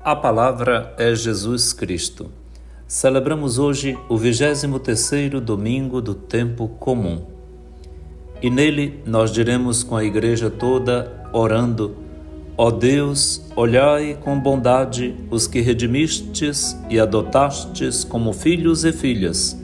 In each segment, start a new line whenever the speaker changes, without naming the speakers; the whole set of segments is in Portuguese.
A palavra é Jesus Cristo. Celebramos hoje o 23º domingo do tempo comum. E nele nós diremos com a igreja toda, orando: Ó Deus, olhai com bondade os que redimistes e adotastes como filhos e filhas,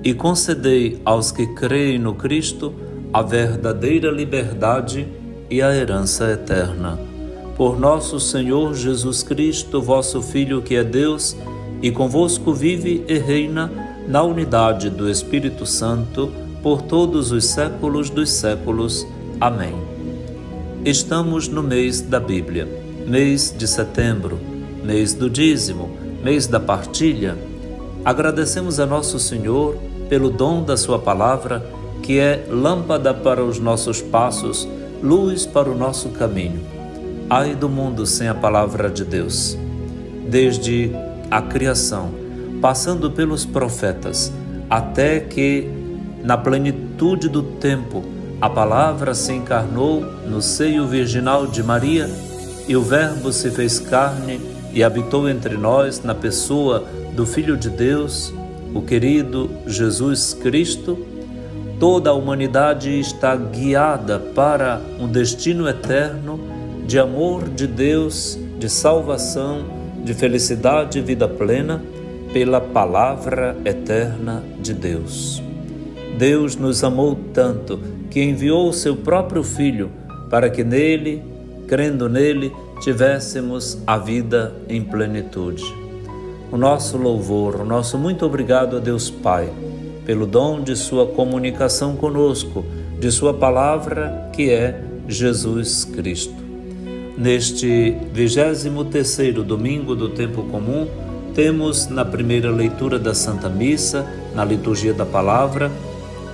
e concedei aos que creem no Cristo a verdadeira liberdade e a herança eterna. Por nosso Senhor Jesus Cristo, vosso Filho, que é Deus, e convosco vive e reina na unidade do Espírito Santo, por todos os séculos dos séculos. Amém. Estamos no mês da Bíblia, mês de setembro, mês do dízimo, mês da partilha. Agradecemos a nosso Senhor pelo dom da sua palavra, que é lâmpada para os nossos passos, luz para o nosso caminho. Ai do mundo sem a palavra de Deus. Desde a criação, passando pelos profetas, até que, na plenitude do tempo, a palavra se encarnou no seio virginal de Maria e o Verbo se fez carne e habitou entre nós na pessoa do Filho de Deus, o querido Jesus Cristo. Toda a humanidade está guiada para um destino eterno de amor de Deus, de salvação, de felicidade e vida plena pela palavra eterna de Deus. Deus nos amou tanto que enviou o seu próprio Filho para que nele, crendo nele, tivéssemos a vida em plenitude. O nosso louvor, o nosso muito obrigado a Deus Pai, pelo dom de sua comunicação conosco, de sua palavra, que é Jesus Cristo. Neste 23º domingo do tempo comum, temos na primeira leitura da Santa Missa, na liturgia da palavra,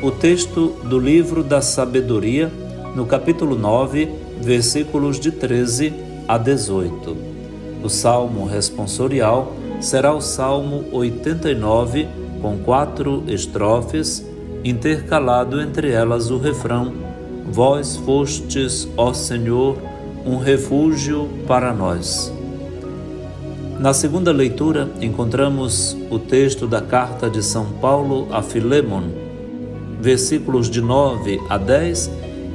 o texto do livro da Sabedoria, no capítulo 9, versículos de 13 a 18. O salmo responsorial será o Salmo 89, com 4 estrofes, intercalado entre elas o refrão: Vós fostes, ó Senhor, um refúgio para nós. Na segunda leitura, encontramos o texto da carta de São Paulo a Filémon, versículos de 9 a 10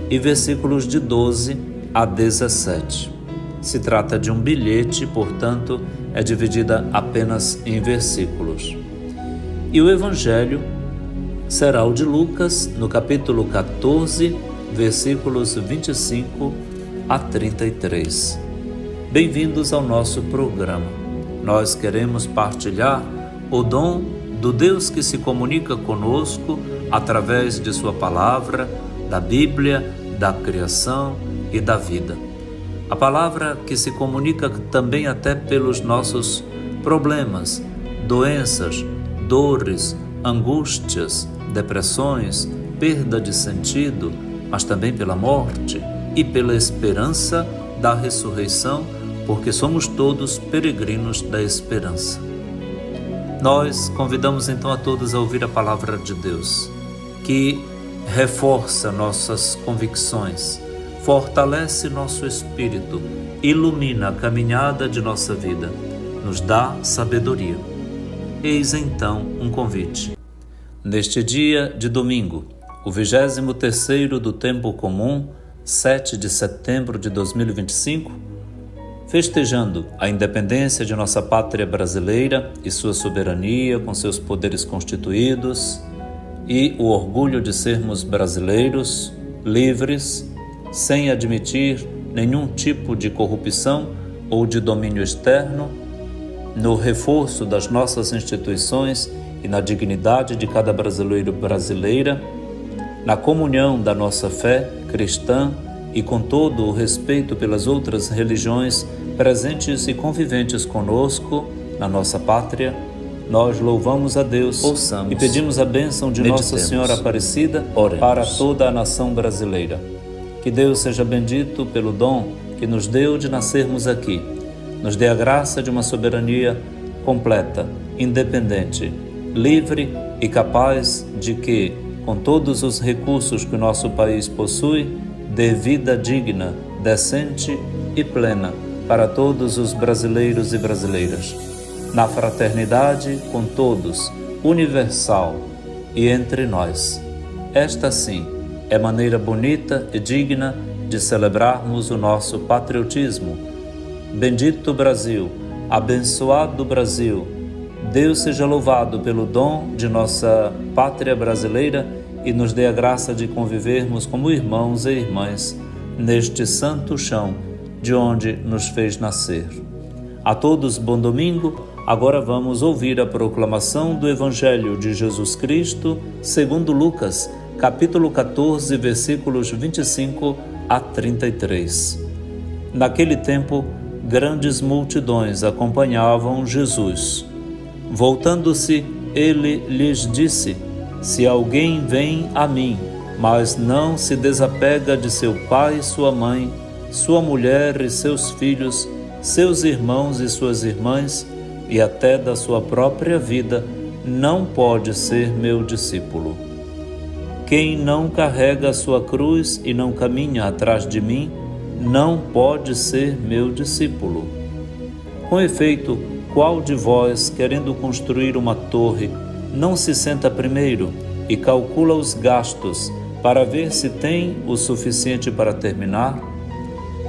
e versículos de 12 a 17. Se trata de um bilhete, portanto, é dividida apenas em versículos. E o Evangelho será o de Lucas, no capítulo 14, versículos 25 a 33. Bem-vindos ao nosso programa. Nós queremos partilhar o dom do Deus que se comunica conosco através de sua palavra, da Bíblia, da criação e da vida. A palavra que se comunica também até pelos nossos problemas, doenças, dores, angústias, depressões, perda de sentido, mas também pela morte e pela esperança da ressurreição, porque somos todos peregrinos da esperança. Nós convidamos então a todos a ouvir a palavra de Deus, que reforça nossas convicções, fortalece nosso espírito, ilumina a caminhada de nossa vida, nos dá sabedoria. Eis então um convite. Neste dia de domingo, o 23º do tempo comum, 7 de setembro de 2025, festejando a independência de nossa pátria brasileira e sua soberania com seus poderes constituídos e o orgulho de sermos brasileiros, livres, sem admitir nenhum tipo de corrupção ou de domínio externo, no reforço das nossas instituições e na dignidade de cada brasileiro e brasileira, na comunhão da nossa fé cristã e com todo o respeito pelas outras religiões presentes e conviventes conosco na nossa pátria, nós louvamos a Deus. Ouçamos e pedimos a bênção de Nossa Senhora Aparecida. Oremos. Para toda a nação brasileira. Que Deus seja bendito pelo dom que nos deu de nascermos aqui. Nos dê a graça de uma soberania completa, independente, livre e capaz de que, com todos os recursos que o nosso país possui, dê vida digna, decente e plena para todos os brasileiros e brasileiras, na fraternidade com todos, universal e entre nós. Esta, sim, é maneira bonita e digna de celebrarmos o nosso patriotismo. Bendito Brasil, abençoado Brasil, Deus seja louvado pelo dom de nossa pátria brasileira e nos dê a graça de convivermos como irmãos e irmãs neste santo chão de onde nos fez nascer. A todos, bom domingo. Agora vamos ouvir a proclamação do Evangelho de Jesus Cristo, segundo Lucas, capítulo 14, versículos 25 a 33. Naquele tempo, grandes multidões acompanhavam Jesus. Voltando-se, ele lhes disse: Se alguém vem a mim, mas não se desapega de seu pai e sua mãe, sua mulher e seus filhos, seus irmãos e suas irmãs, e até da sua própria vida, não pode ser meu discípulo. Quem não carrega a sua cruz e não caminha atrás de mim, não pode ser meu discípulo. Com efeito, qual de vós, querendo construir uma torre, não se senta primeiro e calcula os gastos para ver se tem o suficiente para terminar?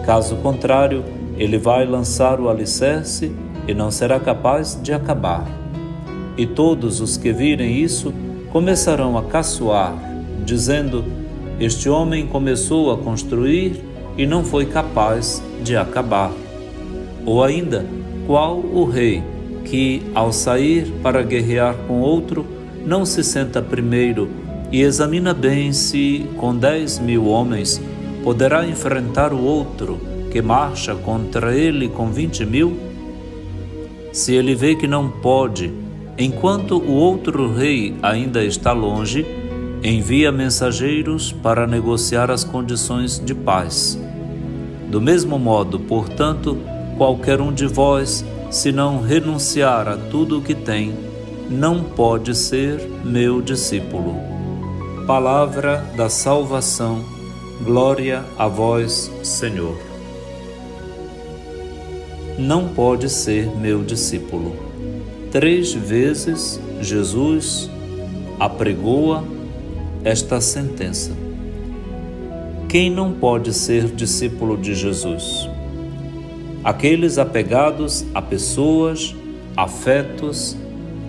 Caso contrário, ele vai lançar o alicerce e não será capaz de acabar. E todos os que virem isso começarão a caçoar, dizendo: Este homem começou a construir e não foi capaz de acabar. Ou ainda, qual o rei que, ao sair para guerrear com outro, não se senta primeiro e examina bem se, com 10.000 homens, poderá enfrentar o outro que marcha contra ele com 20.000? Se ele vê que não pode, enquanto o outro rei ainda está longe, envia mensageiros para negociar as condições de paz. Do mesmo modo, portanto, qualquer um de vós, se não renunciar a tudo o que tem, não pode ser meu discípulo. Palavra da salvação. Glória a vós, Senhor. Não pode ser meu discípulo. 3 vezes Jesus apregoa esta sentença. Quem não pode ser discípulo de Jesus? Aqueles apegados a pessoas, afetos,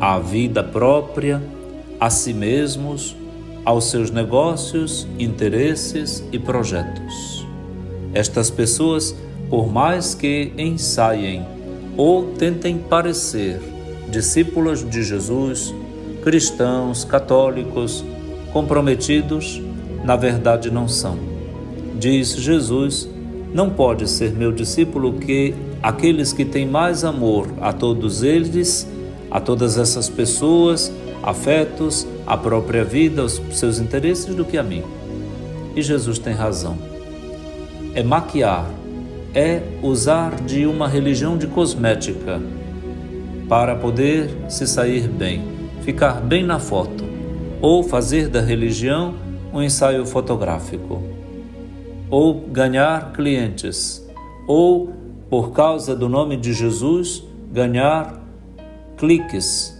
à vida própria, a si mesmos, aos seus negócios, interesses e projetos. Estas pessoas, por mais que ensaiem ou tentem parecer discípulos de Jesus, cristãos, católicos, comprometidos, na verdade não são. Diz Jesus: não pode ser meu discípulo que aqueles que têm mais amor a todos eles, a todas essas pessoas, afetos, a própria vida, os seus interesses, do que a mim. E Jesus tem razão. É maquiar, é usar de uma religião de cosmética para poder se sair bem, ficar bem na foto, ou fazer da religião um ensaio fotográfico, ou ganhar clientes, ou, por causa do nome de Jesus, ganhar cliques,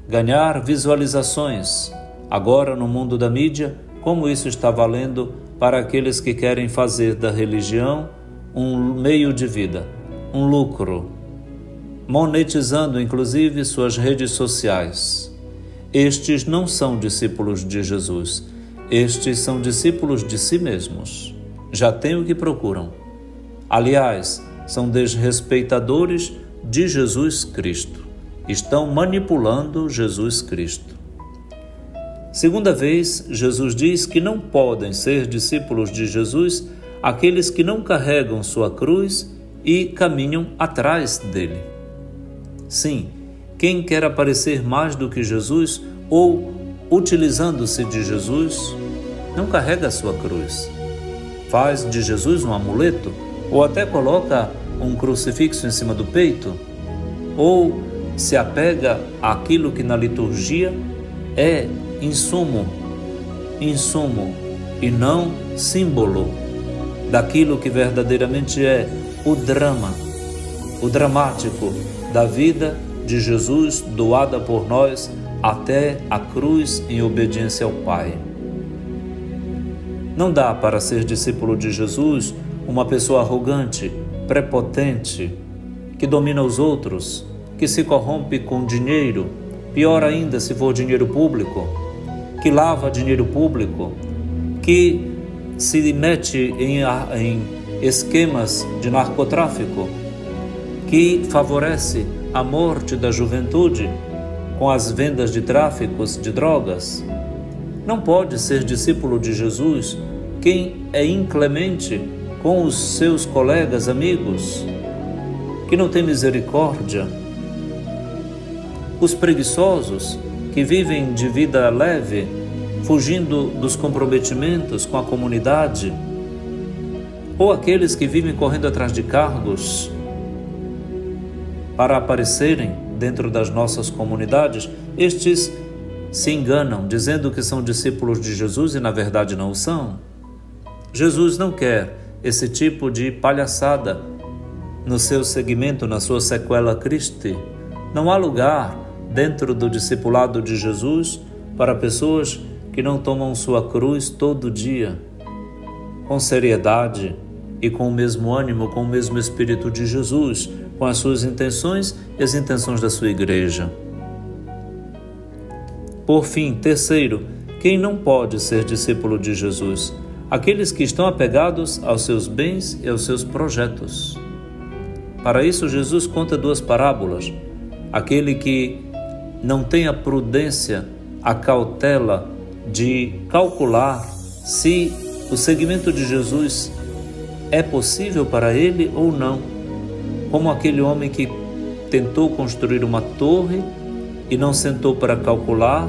ganhar visualizações. Agora, no mundo da mídia, como isso está valendo para aqueles que querem fazer da religião um meio de vida, um lucro, monetizando inclusive suas redes sociais. Estes não são discípulos de Jesus, estes são discípulos de si mesmos. Já têm o que procuram. Aliás, são desrespeitadores de Jesus Cristo. Estão manipulando Jesus Cristo. Segunda vez, Jesus diz que não podem ser discípulos de Jesus aqueles que não carregam sua cruz e caminham atrás dele. Sim, quem quer aparecer mais do que Jesus ou utilizando-se de Jesus, não carrega a sua cruz. Faz de Jesus um amuleto ou até coloca um crucifixo em cima do peito, ou se apega àquilo que na liturgia é insumo e não símbolo daquilo que verdadeiramente é o drama, o dramático da vida de Jesus doada por nós até a cruz em obediência ao Pai. Não dá para ser discípulo de Jesus uma pessoa arrogante, prepotente, que domina os outros, que se corrompe com dinheiro, pior ainda se for dinheiro público, que lava dinheiro público, que se mete em esquemas de narcotráfico, que favorece a morte da juventude com as vendas de tráficos de drogas. Não pode ser discípulo de Jesus quem é inclemente com os seus colegas, amigos, que não tem misericórdia. Os preguiçosos que vivem de vida leve, fugindo dos comprometimentos com a comunidade, ou aqueles que vivem correndo atrás de cargos para aparecerem dentro das nossas comunidades, estes se enganam dizendo que são discípulos de Jesus e na verdade não o são. Jesus não quer esse tipo de palhaçada no seu segmento, na sua sequela Christi. Não há lugar dentro do discipulado de Jesus para pessoas que não tomam sua cruz todo dia, com seriedade e com o mesmo ânimo, com o mesmo espírito de Jesus, com as suas intenções e as intenções da sua igreja. Por fim, terceiro, quem não pode ser discípulo de Jesus? Aqueles que estão apegados aos seus bens e aos seus projetos. Para isso, Jesus conta duas parábolas. Aquele que não tem a prudência, a cautela de calcular se o seguimento de Jesus é possível para ele ou não. Como aquele homem que tentou construir uma torre e não sentou para calcular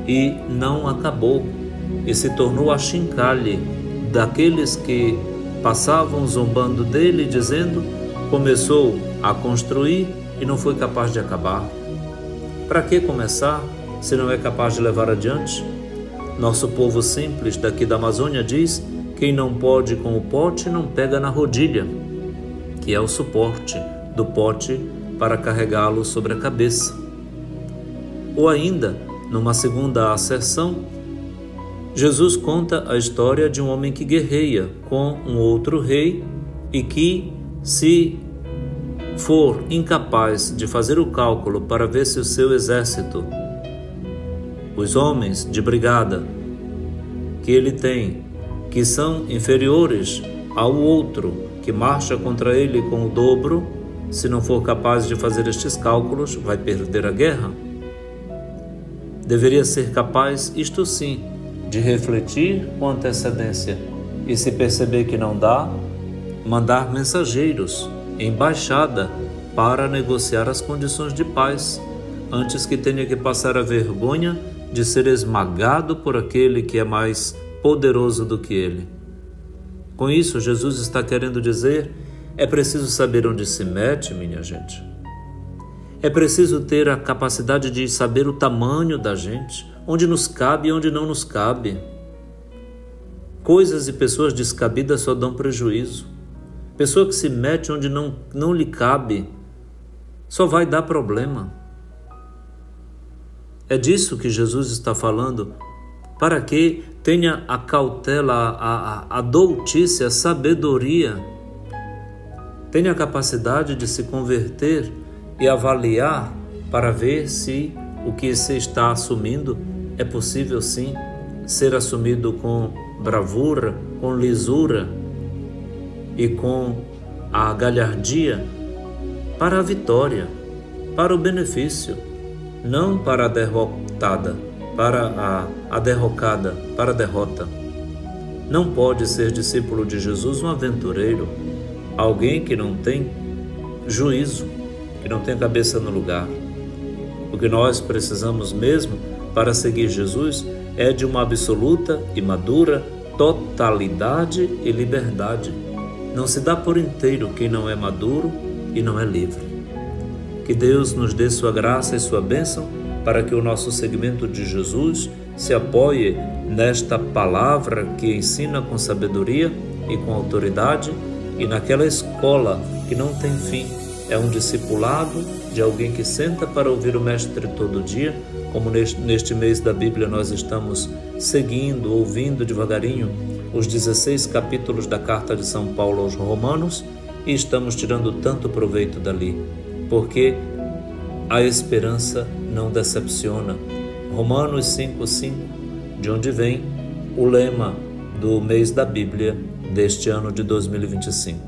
e não acabou, e se tornou achincalhe daqueles que passavam zombando dele, dizendo: começou a construir e não foi capaz de acabar. Para que começar se não é capaz de levar adiante? Nosso povo simples daqui da Amazônia diz: quem não pode com o pote não pega na rodilha, que é o suporte do pote para carregá-lo sobre a cabeça. Ou ainda, numa segunda asserção, Jesus conta a história de um homem que guerreia com um outro rei e que, se for incapaz de fazer o cálculo para ver se o seu exército, os homens de brigada que ele tem, que são inferiores ao outro que marcha contra ele com o dobro, se não for capaz de fazer estes cálculos, vai perder a guerra. Deveria ser capaz, isto sim, de refletir com antecedência e, se perceber que não dá, mandar mensageiros, embaixada, para negociar as condições de paz, antes que tenha que passar a vergonha de ser esmagado por aquele que é mais poderoso do que ele. Com isso, Jesus está querendo dizer: é preciso saber onde se mete, minha gente. É preciso ter a capacidade de saber o tamanho da gente, onde nos cabe e onde não nos cabe. Coisas e pessoas descabidas só dão prejuízo. Pessoa que se mete onde não lhe cabe só vai dar problema. É disso que Jesus está falando, para que tenha a cautela, a doutícia, a sabedoria, tenha a capacidade de se converter e avaliar para ver se o que se está assumindo é possível sim ser assumido com bravura, com lisura e com a galhardia para a vitória, para o benefício, não para a derrotada, para a derrocada, para a derrota. Não pode ser discípulo de Jesus um aventureiro, alguém que não tem juízo, que não tem a cabeça no lugar. O que nós precisamos mesmo para seguir Jesus é de uma absoluta e madura totalidade e liberdade. Não se dá por inteiro quem não é maduro e não é livre. Que Deus nos dê sua graça e sua bênção para que o nosso seguimento de Jesus se apoie nesta palavra que ensina com sabedoria e com autoridade e naquela escola que não tem fim, é um discipulado de alguém que senta para ouvir o Mestre todo dia, como neste mês da Bíblia nós estamos seguindo, ouvindo devagarinho os 16 capítulos da carta de São Paulo aos Romanos, e estamos tirando tanto proveito dali, porque a esperança não decepciona. Romanos 5,5, de onde vem o lema do mês da Bíblia deste ano de 2025.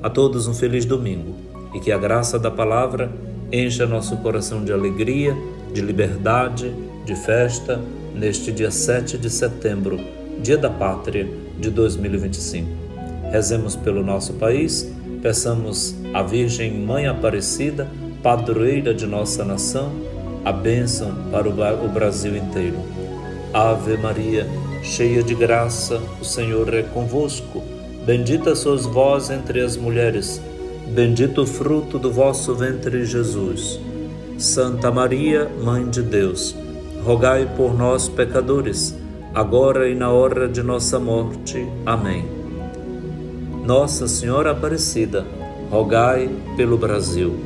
A todos um feliz domingo e que a graça da palavra encha nosso coração de alegria, de liberdade, de festa, neste dia 7 de setembro, Dia da Pátria de 2025. Rezemos pelo nosso país, peçamos à Virgem Mãe Aparecida, padroeira de nossa nação, a bênção para o Brasil inteiro. Ave Maria, cheia de graça, o Senhor é convosco. Bendita sois vós entre as mulheres, bendito o fruto do vosso ventre, Jesus. Santa Maria, Mãe de Deus, rogai por nós, pecadores, agora e na hora de nossa morte. Amém. Nossa Senhora Aparecida, rogai pelo Brasil.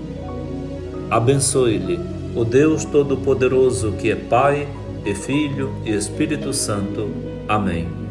Abençoe-lhe o Deus Todo-Poderoso, que é Pai, e Filho e Espírito Santo. Amém.